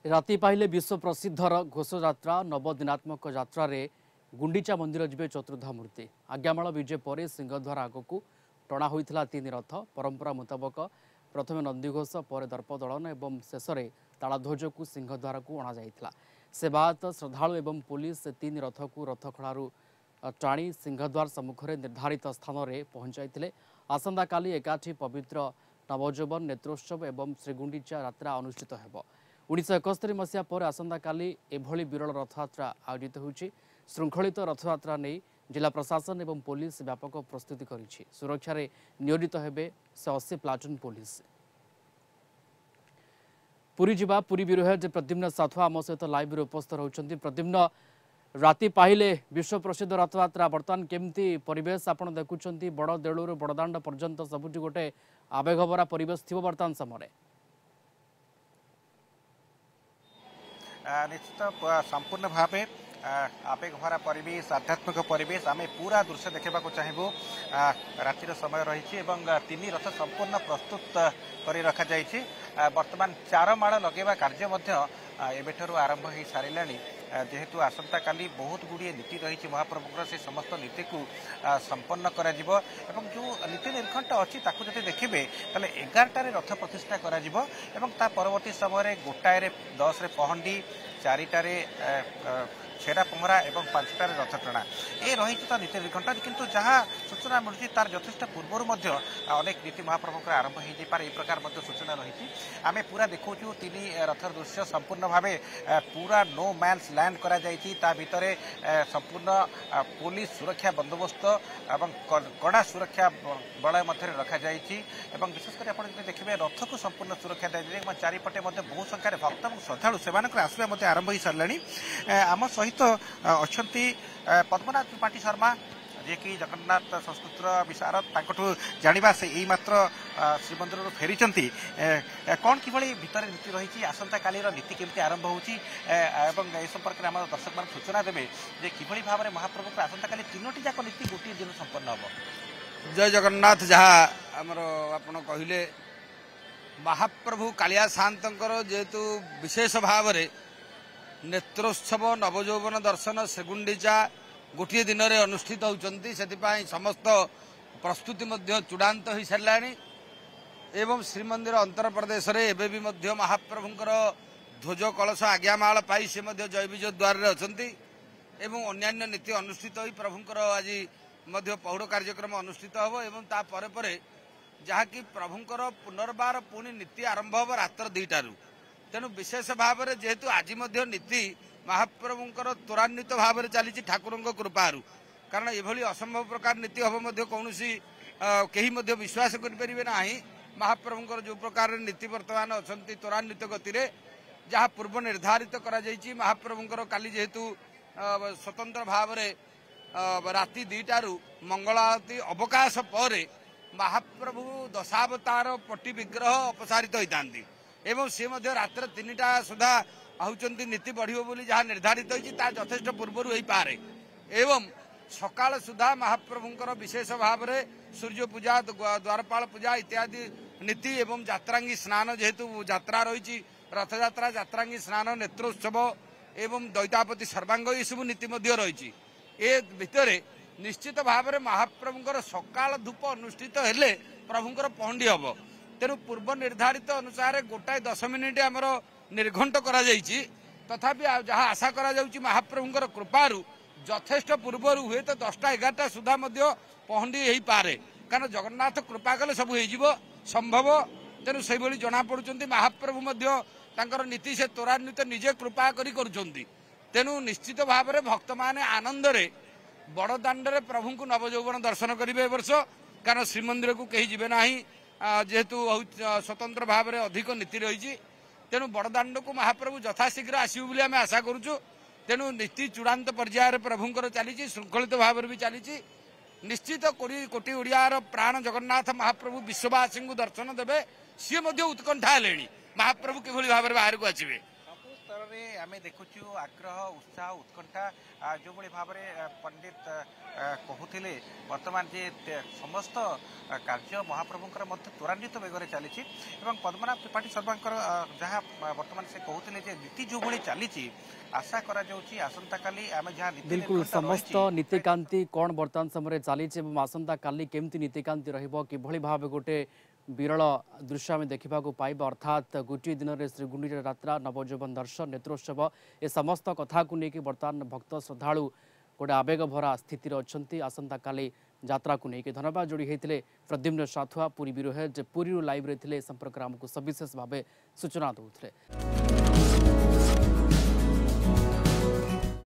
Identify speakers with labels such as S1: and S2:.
S1: राति पाइले विश्व प्रसिद्धर घोषयात्रा नवदिनात्मक यात्रा रे गुंडीचा मंदिर जीवे चतुर्धा मूर्ति आज्ञामाल विजय पर सिंहद्वार आगक टणा होता तीन रथ परंपरा मुताबक प्रथम नंदीघोष पर दर्पदलन और शेष में तालध्वज को सिंहद्वार को अणा सेवायत श्रद्धालु और पुलिस तीन रथ को रथखड़ू टाणी सिंहद्वार सम्मुखें निर्धारित स्थान में पहुंचाई। आसंता काली एकाठी पवित्र नवजोबन नेत्रोत्सव और श्रीगुंडीचा यात्रा अनुष्ठित हो। 1971 मसीहा पर आसंता काली एभली विरल रथयात्रा आयोजित होछि। श्रृंखलित रथयात्रा नहीं जिला प्रशासन और पुलिस व्यापक प्रस्तुति करिछि। सुरक्षा रे नियोजित हेबे 180 प्लाटून पुलिस। पुरी जिबा पुरी ब्यूरो प्रद्युम्न साथुआ आम सहित लाइव रे उपस्थित होउछन्ति। प्रद्युम्न राति पाहिले विश्व प्रसिद्ध रथयात्रा बर्तमान केमती परिवेश आपण देखुछन्ति बड़ देउळुर बड़दाण्ड पर्यंत सबुठी गोटे आवेगभरा परिवेश थिबो बर्तमान समय
S2: निश्चित संपूर्ण भाव आवेग भरा परिवेश आध्यात्मिक परिवेश आम पूरा दृश्य देखा चाहबू। रातिर समय रही तीन रथ संपूर्ण प्रस्तुत कर रखा जाइए। वर्तमान चार माड़ लगेवा कार्य एबेठू आरंभ हो सारा जेहेतु आसंता काली बहुत गुड़िए नीति रही महाप्रभुर से समस्त नीति को संपन्न करा जिवो एवं जो नीति निर्घंट अच्छी जब देखिए तेल 11टार रथ प्रतिष्ठा करा जिवो एवं ता परवर्ती समय गोटाए 10 पहंडी 4टार छेरा पहरा और 5टार रथ टणा ये रही तो नीति निर्घंट किंतु जहाँ सूचना मिलूँ तार यथेष्ट पूर्वर अनेक नीति महाप्रभुकर आरंभ हो पारे प्रकार सूचना रही। आम पूरा देखु तीन रथर दृश्य संपूर्ण भाव पूरा नो मैन्स लैंड करा जाइछि। ता भितरे संपूर्ण पुलिस सुरक्षा बंदोबस्त एवं कड़ा सुरक्षा बलय मध्य रखा जाइछि एवं विशेषकर आप देखिए रथ को संपूर्ण सुरक्षा दी चारिपटे बहु संख्यार भक्त और श्रद्धालु से आसवा आरंभ हो सारे। आम सहित अच्छी पद्मनाथ त्रिपाठी शर्मा जे कि जगन्नाथ संस्कृतर विशारद जाना से यही मात्र श्रीमंदिर फेरी कौन कि भितर नीति रही आसंता काली नीति केमती आरंभ हो संपर्क में आम दर्शक मान सूचना देवे जे कि भाव में महाप्रभु आसंता काली तीनोटी जाक नीति गोटे दिन संपन्न हम।
S3: जय जगन्नाथ। जहाँ आमर आपन कहले महाप्रभु कालिया सान्तंकर जेहेतु विशेष भाव में नेत्रोत्सव नवजौवन दर्शन श्रीगुंडीचा गोटे दिन में अनुष्ठित होती से समस्त प्रस्तुति चूड़ांत हो सारा एवं श्रीमंदिर अंतर प्रदेश में एवं भी महाप्रभुंकर ध्वज कलश आज्ञामाल पाई से जय विजय द्वार अच्छा एवं अन्यान्य नीति अनुष्ठित हो प्रभुंकर आज पौड़ कार्यक्रम अनुष्ठित हो एवं तापर जहाँकि प्रभुंकर पुनर्बार पुणी नीति आरंभ हो रात्र 2टारू। तेणु विशेष भाव में जेहेतु आज नीति महाप्रभुंकर त्वरान्वित भाव में चली ठाकुर कृपारू कारण ये असंभव प्रकार नीति हम कौन कहीं विश्वास करें ना। महाप्रभुंकर जो प्रकार नीति वर्तमान अच्छा त्वरान्वित गति जहाँ पूर्व निर्धारित करा महाप्रभुंकर काली जेहेतु स्वतंत्र भाव में राति 2टारू मंगल आरती अवकाश पर महाप्रभु दशावतार पट्टी विग्रह अपसारित होता एवं सी रात्र 3टा सुधा आहुचंती नीति बढ़ियो बोली जहाँ निर्धारित होती यथेष्ट पूर्वर हो पारे एवं सकाल सुधा महाप्रभुंकर विशेष भाव में सूर्य पूजा द्वारपाल पूजा इत्यादि नीति एवं जात्रांगी स्नान जेहेतु यात्रा रही रथयात्रा जात्रांगी स्नान नेत्रोत्सव एवं दैतापति सर्वांग ये सब नीति रही ए भितर निश्चित भाव में महाप्रभुंकर सकाल धूप अनुष्ठित हेले प्रभुंकर पहंडी हम तेणु पूर्व निर्धारित अनुसार गोटाए 10 मिनिट आमर निर्घंट करा जाइछि तथापि जहाँ आशा करा जाउछि महाप्रभुंकर कृपारू यथेष्ट पूर्वर हुए तो 10टा 11टा सुधा पहंडी हो पारे कारण जगन्नाथ कृपा कले सब हो संभव। तेणु से जना पड़ुंट महाप्रभु तांकर नीति से त्वरान्वित निजे कृपा करुँच। तेणु निश्चित भाव में भक्त माने आनंद रे बड़ दाण्डे प्रभु को नवजौवन दर्शन करेंगे वर्ष कारण श्रीमंदिर को कहीं जीवे ना जेहेतु स्वतंत्र भाव में अधिक नीति रही तेणु बड़दाण्ड को महाप्रभु यथाशीघ्र आसबू बोली आम आशा करुचु। तेणु नीति चूड़ांत पर्यायर प्रभुंकर चली श्रृंखलित भाव में भी चली निश्चित कोटी ओडियार प्राण जगन्नाथ महाप्रभु विश्ववासी को दर्शन देवे सी उत्कंठा हेले महाप्रभु किभली भाव में बाहर को आसवे।
S2: में आम देखुचु आग्रह उत्साह उत्कंठा जो भाव में पंडित कहते वर्तमान जे समस्त कार्य महाप्रभुंकर त्वरान्वित बेगर चली पद्मनाभ त्रिपाठी शर्मा जहाँ वर्तमान से कहते नीति जो भाई चली आशा करा आसंता काली आम जहाँ
S1: बिल्कुल समस्त नीतिकांति कौन वर्तमान समय चली आसंता काली केमती नीतिकांति रही भाव गोटे विरल दृश्य आम देखा पाइबा अर्थात गोटे दिन में श्रीगुंडीचा यात्रा नवजौवन दर्शन नेत्रोत्सव ए समस्त कथा को लेकिन बर्तमान भक्त श्रद्धालु गोटे आवेग भरा स्थित अच्छा आसंता काली यात्रा को लेकिन धन्यवाद जोड़ी होते Pradyumna Sathua Puri bureau head Puri live रे संपर्क आमको सविशेष भाव सूचना दूसरे।